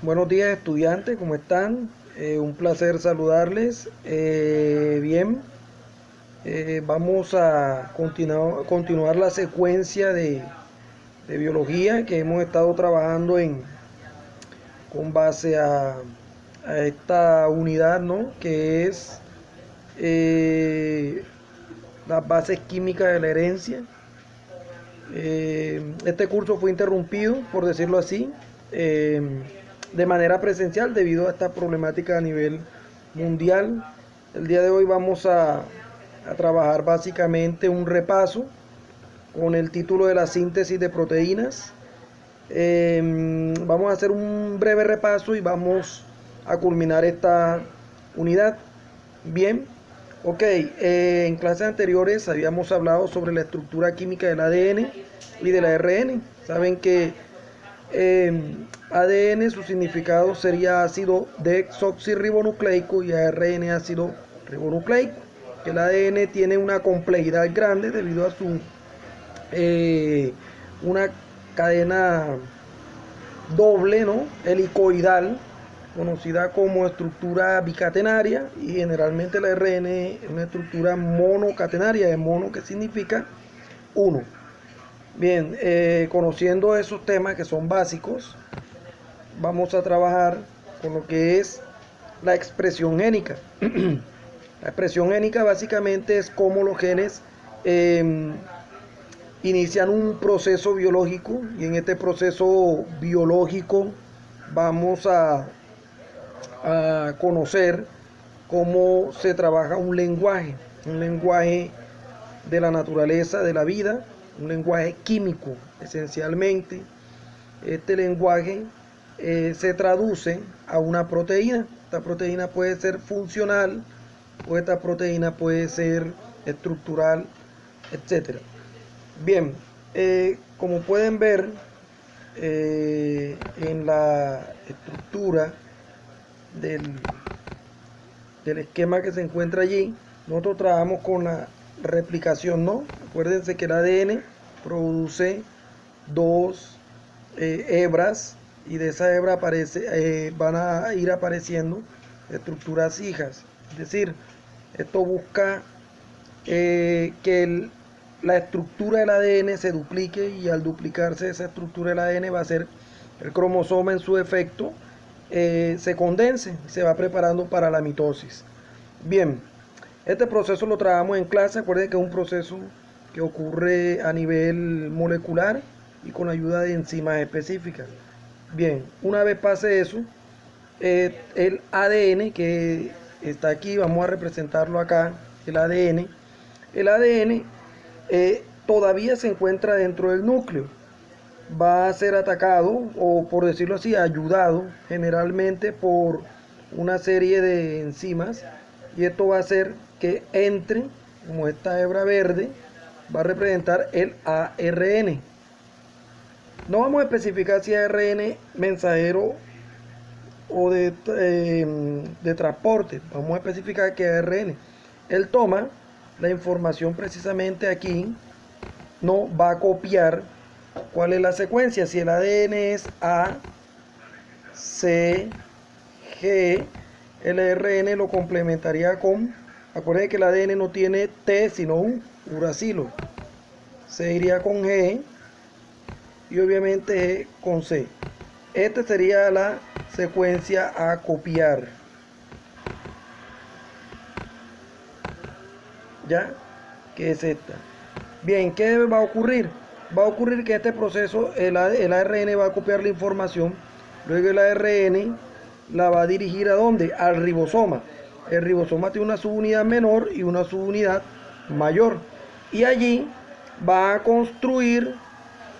Buenos días estudiantes, ¿cómo están? Un placer saludarles. Bien, vamos a continuar la secuencia de biología que hemos estado trabajando con base a esta unidad, ¿no? Que es las bases químicas de la herencia. Este curso fue interrumpido, por decirlo así, eh, de manera presencial debido a esta problemática a nivel mundial. El día de hoy vamos a trabajar básicamente un repaso con el título de la síntesis de proteínas. Vamos a hacer un breve repaso y vamos a culminar esta unidad. Bien, ok, en clases anteriores habíamos hablado sobre la estructura química del ADN y del ARN. Saben que ADN, su significado sería ácido desoxirribonucleico y ARN ácido ribonucleico. El ADN tiene una complejidad grande debido a su una cadena doble, ¿no? Helicoidal, conocida como estructura bicatenaria, y generalmente la RN es una estructura monocatenaria, de mono que significa uno. Bien, conociendo esos temas que son básicos, vamos a trabajar con lo que es la expresión génica. La expresión génica básicamente es cómo los genes eh, inician un proceso biológico, y en este proceso biológico vamos a conocer cómo se trabaja un lenguaje de la naturaleza, de la vida, un lenguaje químico esencialmente. Este lenguaje se traduce a una proteína. Esta proteína puede ser funcional o esta proteína puede ser estructural, etcétera. Bien, como pueden ver en la estructura del, del esquema que se encuentra allí, nosotros trabajamos con la replicación, ¿no? Acuérdense que el ADN produce dos hebras, y de esa hebra van a ir apareciendo estructuras hijas. Es decir, esto busca la estructura del ADN se duplique, y al duplicarse esa estructura del ADN va a ser el cromosoma en su efecto se condense, se va preparando para la mitosis. Bien, este proceso lo trabajamos en clase. Acuérdense que es un proceso que ocurre a nivel molecular y con ayuda de enzimas específicas. Bien, una vez pase eso, el ADN que está aquí, vamos a representarlo acá, el ADN. El ADN todavía se encuentra dentro del núcleo. Va a ser atacado, o por decirlo así, ayudado generalmente por una serie de enzimas, y esto va a hacer que entre, como esta hebra verde, va a representar el ARN. No vamos a especificar si es ARN mensajero o de transporte, vamos a especificar que es ARN. Él toma la información precisamente aquí, no va a copiar cuál es la secuencia. Si el ADN es A, C, G, el ARN lo complementaría con, acuérdense que el ADN no tiene T sino un uracilo, se iría con G y obviamente G con C. Esta sería la secuencia a copiar. ¿Ya? ¿Qué es esta? Bien, ¿qué va a ocurrir? Va a ocurrir que este proceso, el ARN va a copiar la información, luego el ARN la va a dirigir ¿a dónde? Al ribosoma. El ribosoma tiene una subunidad menor y una subunidad mayor, y allí va a construir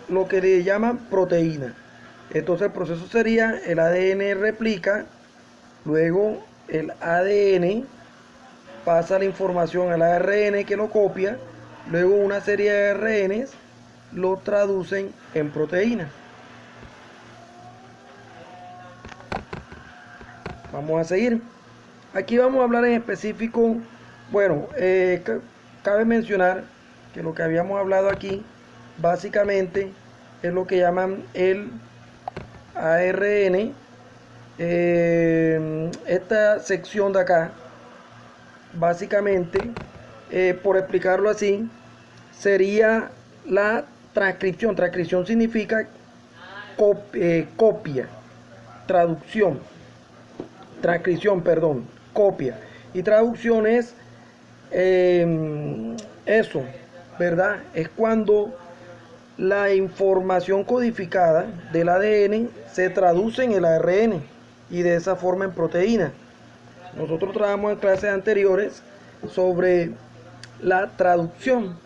lo que le llaman proteína. Entonces el proceso sería: el ADN replica, luego el ADN pasa la información al ARN que lo copia, luego una serie de ARNs lo traducen en proteína. Vamos a seguir. Aquí vamos a hablar en específico, bueno, cabe mencionar que lo que habíamos hablado aquí básicamente es lo que llaman el ARN Esta sección de acá, básicamente, por explicarlo así, sería la transcripción. Transcripción significa copia, traducción, transcripción, perdón, copia. Y traducción es eso, ¿verdad? Es cuando la información codificada del ADN se traduce en el ARN y de esa forma en proteína. Nosotros trabajamos en clases anteriores sobre la traducción,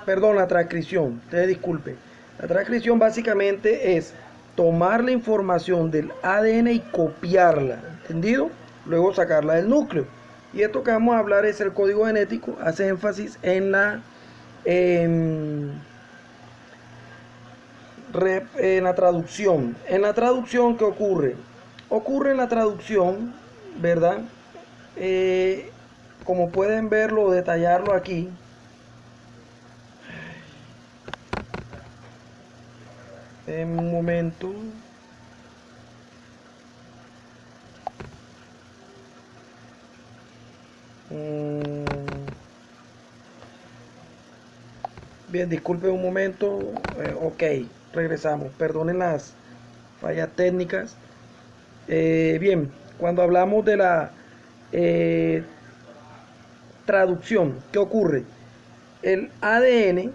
perdón, la transcripción, ustedes disculpen. La transcripción básicamente es tomar la información del ADN y copiarla, ¿entendido? Luego sacarla del núcleo. Y esto que vamos a hablar es el código genético, hace énfasis en la traducción. En la traducción, ¿qué ocurre? Ocurre en la traducción, ¿verdad? Como pueden verlo, detallarlo aquí. En un momento. Bien, disculpen un momento. Ok, regresamos. Perdonen las fallas técnicas. Bien, cuando hablamos de la traducción, ¿qué ocurre? El ADN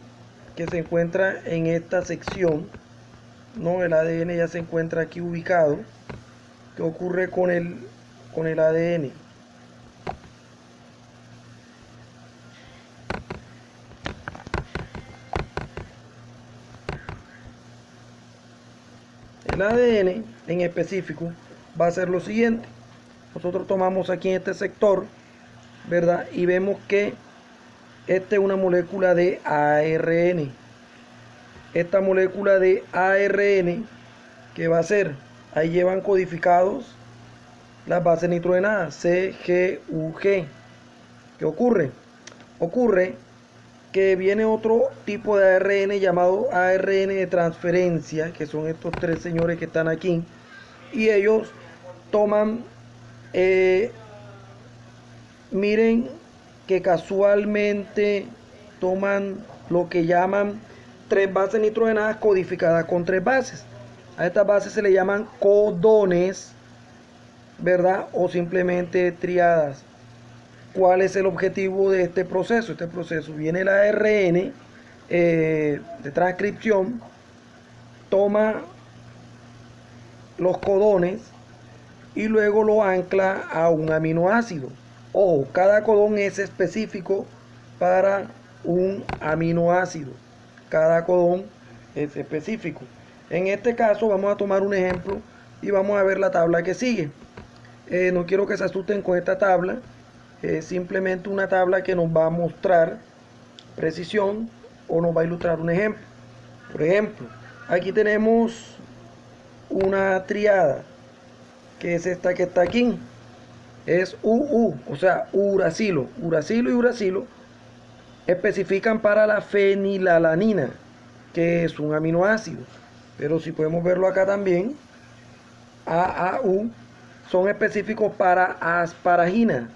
que se encuentra en esta sección, ¿no? El ADN ya se encuentra aquí ubicado. ¿Qué ocurre con el ADN? El ADN en específico va a ser lo siguiente. Nosotros tomamos aquí en este sector, ¿verdad? Y vemos que esta es una molécula de ARN. Esta molécula de ARN, ¿qué va a ser? Ahí llevan codificados las bases nitrogenadas, CGUG. ¿Qué ocurre? Ocurre que viene otro tipo de ARN llamado ARN de transferencia, que son estos tres señores que están aquí, y ellos toman, miren que casualmente toman lo que llaman tres bases nitrogenadas codificadas con tres bases. A estas bases se le llaman codones, ¿verdad? O simplemente triadas. ¿Cuál es el objetivo de este proceso? Este proceso viene el ARN de transcripción, toma los codones y luego lo ancla a un aminoácido. Ojo, cada codón es específico para un aminoácido. Cada codón es específico. En este caso vamos a tomar un ejemplo y vamos a ver la tabla que sigue. No quiero que se asusten con esta tabla. Es simplemente una tabla que nos va a mostrar precisión o nos va a ilustrar un ejemplo. Por ejemplo, aquí tenemos una triada, que es esta que está aquí. Es UU, o sea, uracilo. Uracilo y uracilo especifican para la fenilalanina, que es un aminoácido. Pero si podemos verlo acá también, AAU son específicos para asparagina.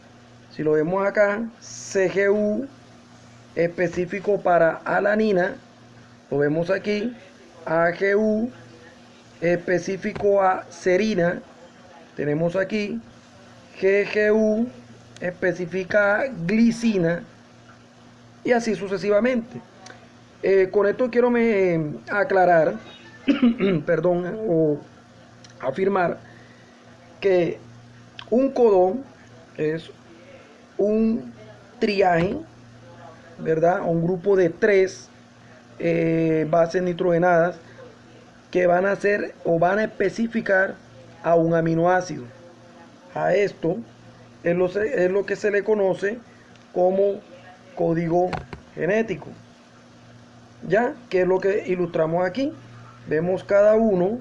Si lo vemos acá, CGU específico para alanina, lo vemos aquí, AGU específico a serina, tenemos aquí, GGU especifica glicina y así sucesivamente. Con esto quiero aclarar, perdón, o afirmar que un codón es un triaje, ¿verdad? Un grupo de tres bases nitrogenadas que van a hacer o van a especificar a un aminoácido. A esto es lo que se le conoce como código genético. Ya, que es lo que ilustramos aquí. Vemos cada uno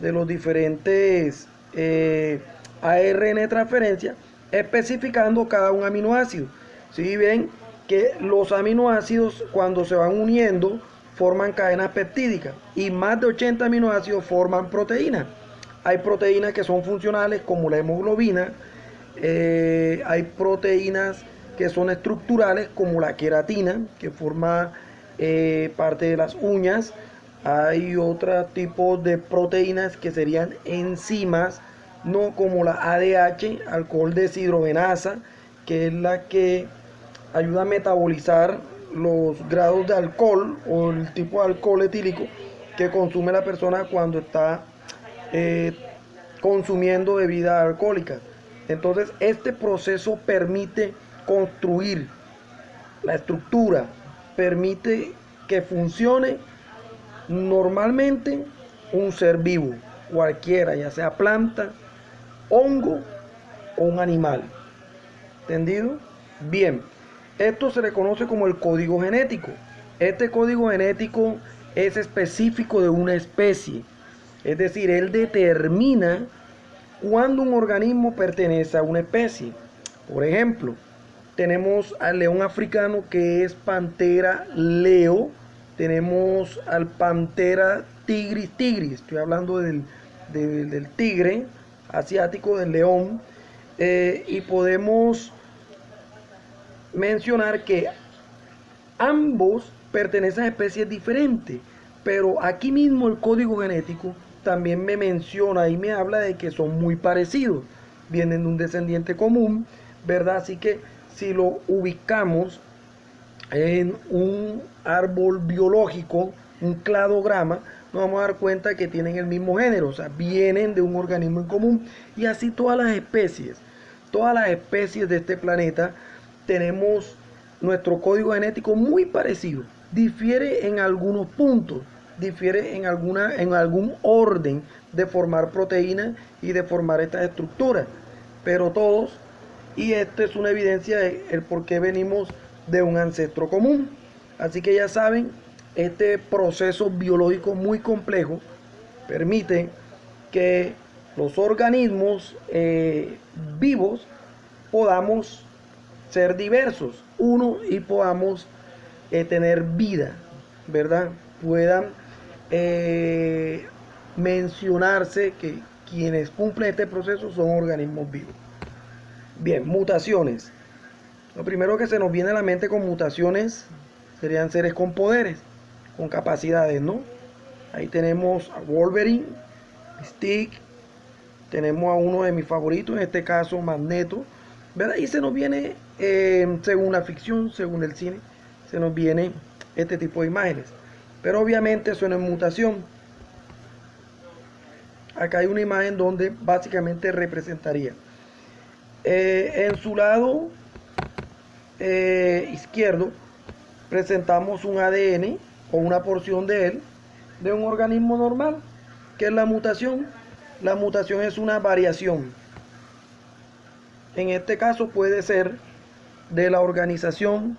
de los diferentes ARN de transferencia especificando cada un aminoácido. Si ven que los aminoácidos cuando se van uniendo forman cadenas peptídicas y más de 80 aminoácidos forman proteínas. Hay proteínas que son funcionales como la hemoglobina, hay proteínas que son estructurales como la queratina, que forma parte de las uñas. Hay otro tipo de proteínas que serían enzimas, no como la ADH, alcohol deshidrogenasa, que es la que ayuda a metabolizar los grados de alcohol o el tipo de alcohol etílico que consume la persona cuando está eh, consumiendo bebida alcohólica. Entonces, este proceso permite construir la estructura, permite que funcione normalmente un ser vivo, cualquiera, ya sea planta, hongo o un animal. ¿Entendido? Bien, esto se le conoce como el código genético. Este código genético es específico de una especie, es decir, él determina cuando un organismo pertenece a una especie. Por ejemplo, tenemos al león africano que es Panthera leo, tenemos al Panthera tigris tigris, estoy hablando del tigre asiático, del león, y podemos mencionar que ambos pertenecen a especies diferentes, pero aquí mismo el código genético también me menciona y me habla de que son muy parecidos, vienen de un descendiente común, ¿verdad? Así que si lo ubicamos en un árbol biológico, un cladograma, nos vamos a dar cuenta que tienen el mismo género, o sea, vienen de un organismo en común. Y así todas las especies de este planeta tenemos nuestro código genético muy parecido. Difiere en algunos puntos, difiere en algún orden de formar proteínas y de formar estas estructuras, pero todos, y esto es una evidencia de el por qué venimos de un ancestro común. Así que ya saben, este proceso biológico muy complejo permite que los organismos vivos podamos ser diversos, uno, y podamos tener vida, ¿verdad? Puedan mencionarse que quienes cumplen este proceso son organismos vivos. Bien, mutaciones. Lo primero que se nos viene a la mente con mutaciones serían seres con poderes, con capacidades, ¿no? Ahí tenemos a Wolverine, Mystique, tenemos a uno de mis favoritos, en este caso Magneto, ¿verdad? Y se nos viene, según la ficción, según el cine, se nos viene este tipo de imágenes. Pero obviamente eso no es mutación. Acá hay una imagen donde básicamente representaría en su lado izquierdo presentamos un ADN o una porción de él de un organismo normal. ¿Qué es la mutación? La mutación es una variación. En este caso puede ser de la organización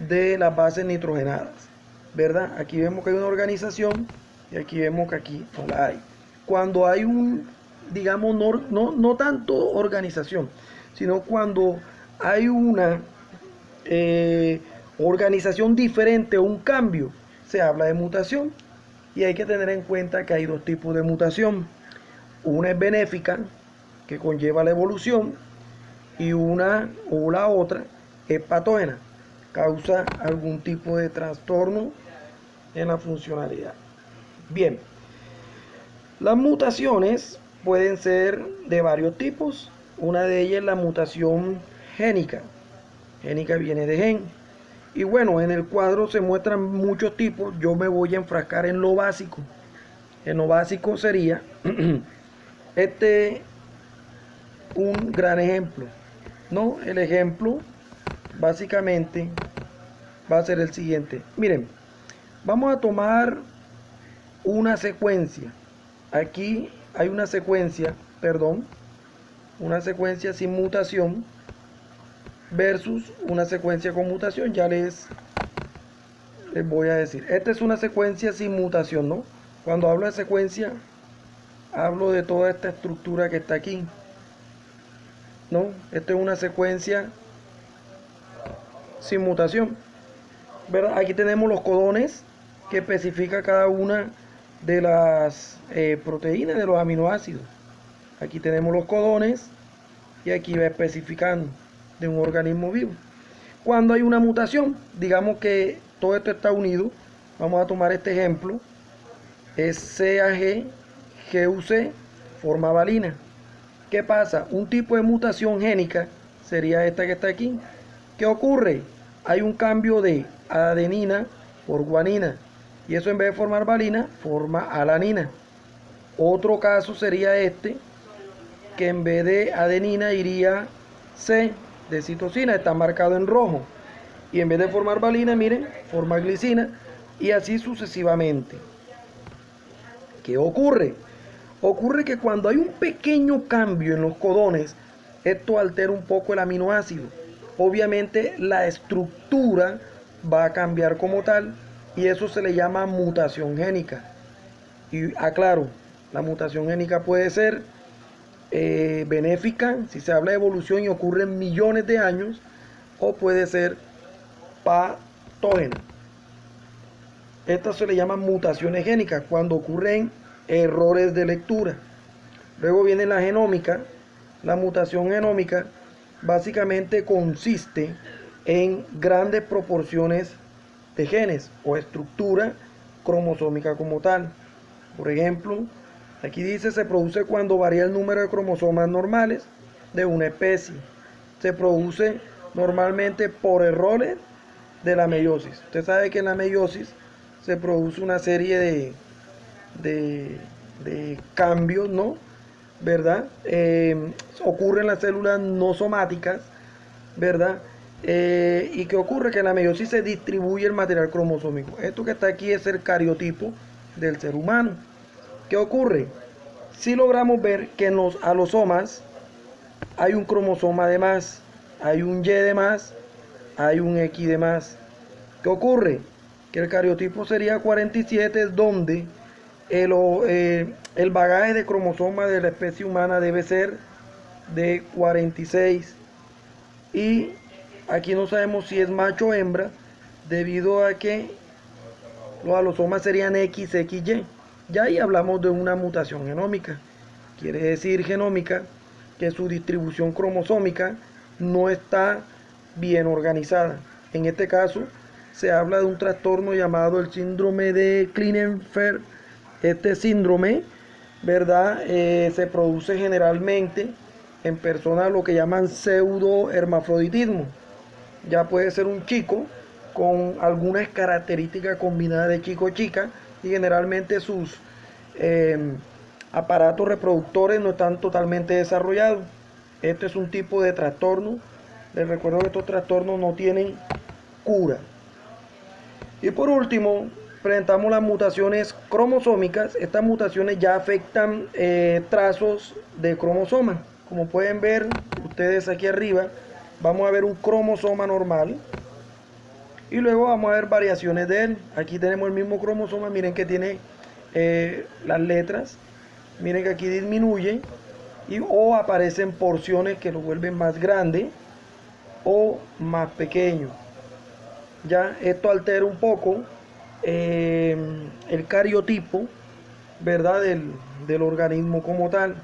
de las bases nitrogenadas, ¿verdad? Aquí vemos que hay una organización y aquí vemos que aquí no la hay. Cuando hay digamos, no tanto organización, sino cuando hay una organización diferente o un cambio, se habla de mutación. Y hay que tener en cuenta que hay dos tipos de mutación. Una es benéfica, que conlleva la evolución, y una o la otra es patógena, causa algún tipo de trastorno en la funcionalidad. Bien, las mutaciones pueden ser de varios tipos. Una de ellas es la mutación génica. Génica viene de gen. Y bueno, en el cuadro se muestran muchos tipos. Yo me voy a enfrascar en lo básico. En lo básico sería un gran ejemplo. No, el ejemplo básicamente va a ser el siguiente. Miren, vamos a tomar una secuencia. Aquí hay una secuencia, una secuencia sin mutación versus una secuencia con mutación. Ya les voy a decir. Esta es una secuencia sin mutación, ¿no? Cuando hablo de secuencia, hablo de toda esta estructura que está aquí, ¿no? Esta es una secuencia sin mutación, ¿verdad? Aquí tenemos los codones que especifica cada una de las proteínas, de los aminoácidos. Aquí tenemos los codones y aquí va especificando de un organismo vivo. Cuando hay una mutación, digamos que todo esto está unido, vamos a tomar este ejemplo, es CAG, GUC, forma valina. ¿Qué pasa? Un tipo de mutación génica sería esta que está aquí. ¿Qué ocurre? Hay un cambio de adenina por guanina y eso en vez de formar valina, forma alanina. Otro caso sería este, que en vez de adenina iría C de citosina, está marcado en rojo. Y en vez de formar valina, miren, forma glicina y así sucesivamente. ¿Qué ocurre? Ocurre que cuando hay un pequeño cambio en los codones, esto altera un poco el aminoácido. Obviamente la estructura va a cambiar como tal y eso se le llama mutación génica. Y aclaro, la mutación génica puede ser benéfica si se habla de evolución y ocurre en millones de años, o puede ser patógena. Estas se le llaman mutaciones génicas cuando ocurren errores de lectura. Luego viene la genómica. La mutación genómica básicamente consiste en grandes proporciones de genes o estructura cromosómica como tal. Por ejemplo, aquí dice se produce cuando varía el número de cromosomas normales de una especie. Se produce normalmente por errores de la meiosis. Usted sabe que en la meiosis se produce una serie de cambios, ¿no? ¿Verdad? Ocurre en las células no somáticas, ¿verdad? ¿Y qué ocurre? Que en la meiosis se distribuye el material cromosómico. Esto que está aquí es el cariotipo del ser humano. ¿Qué ocurre? Si logramos ver que en los alosomas hay un cromosoma de más, hay un Y de más, hay un X de más. ¿Qué ocurre? Que el cariotipo sería 47, donde el bagaje de cromosomas de la especie humana debe ser de 46. Y aquí no sabemos si es macho o hembra, debido a que los alosomas serían XXY. Ya ahí hablamos de una mutación genómica. Quiere decir genómica que su distribución cromosómica no está bien organizada. En este caso se habla de un trastorno llamado el síndrome de Klinefelter. Este síndrome, ¿verdad? Se produce generalmente en personas lo que llaman pseudohermafroditismo. Ya puede ser un chico con algunas características combinadas de chico o chica y generalmente sus aparatos reproductores no están totalmente desarrollados. Este es un tipo de trastorno. Les recuerdo que estos trastornos no tienen cura. Y por último, presentamos las mutaciones cromosómicas. Estas mutaciones ya afectan trazos de cromosomas. Como pueden ver ustedes aquí arriba, vamos a ver un cromosoma normal y luego vamos a ver variaciones de él. Aquí tenemos el mismo cromosoma, miren que tiene las letras, miren que aquí disminuye o aparecen porciones que lo vuelven más grande o más pequeño. Ya esto altera un poco el cariotipo, ¿verdad? Del organismo como tal.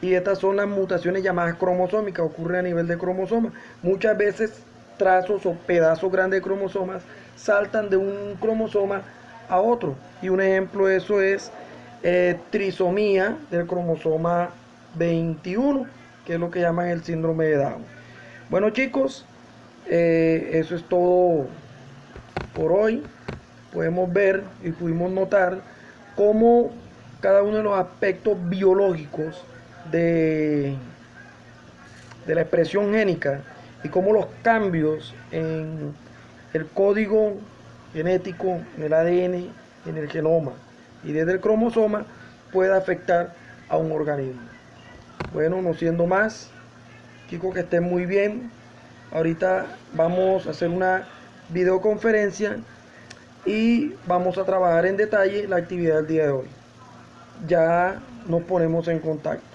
Y estas son las mutaciones llamadas cromosómicas, ocurren a nivel de cromosoma. Muchas veces trazos o pedazos grandes de cromosomas saltan de un cromosoma a otro. Y un ejemplo de eso es trisomía del cromosoma 21, que es lo que llaman el síndrome de Down. Bueno chicos, eso es todo por hoy. Podemos ver y pudimos notar cómo cada uno de los aspectos biológicos de la expresión génica y cómo los cambios en el código genético, en el ADN, en el genoma y desde el cromosoma puede afectar a un organismo. Bueno, no siendo más, chicos, que estén muy bien. Ahorita vamos a hacer una videoconferencia y vamos a trabajar en detalle la actividad del día de hoy. Ya nos ponemos en contacto.